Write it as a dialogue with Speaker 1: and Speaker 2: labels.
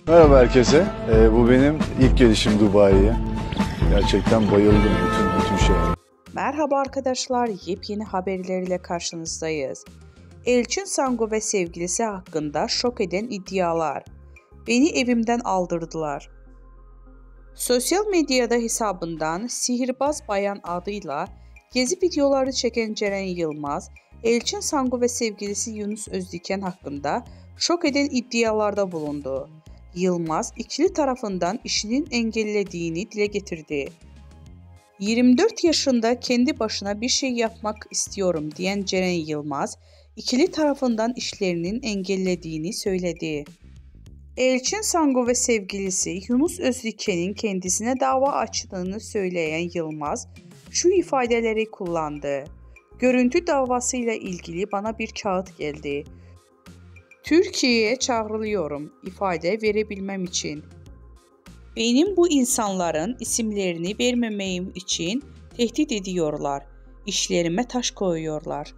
Speaker 1: Merhaba herkese. Bu benim ilk gelişim Dubai'ye. Gerçekten bayıldım bütün şeye.
Speaker 2: Merhaba arkadaşlar, yepyeni haberlerle karşınızdayız. Elçin Sangu ve sevgilisi hakkında şok eden iddialar. Beni evimden aldırdılar. Sosyal medyada hesabından Sihirbaz Bayan adıyla gezi videoları çeken Ceren Yılmaz, Elçin Sangu ve sevgilisi Yunus Özdiken hakkında şok eden iddialarda bulundu. Yılmaz, ikili tarafından işinin engellediğini dile getirdi. 24 yaşında kendi başına bir şey yapmak istiyorum diyen Ceren Yılmaz, ikili tarafından işlerinin engellediğini söyledi. Elçin Sangu ve sevgilisi Yunus Özdiken'in kendisine dava açtığını söyleyen Yılmaz, şu ifadeleri kullandı. Görüntü davasıyla ilgili bana bir kağıt geldi. Türkiye'ye çağrılıyorum ifade verebilmem için. Benim bu insanların isimlerini vermemeyim için tehdit ediyorlar. İşlerime taş koyuyorlar.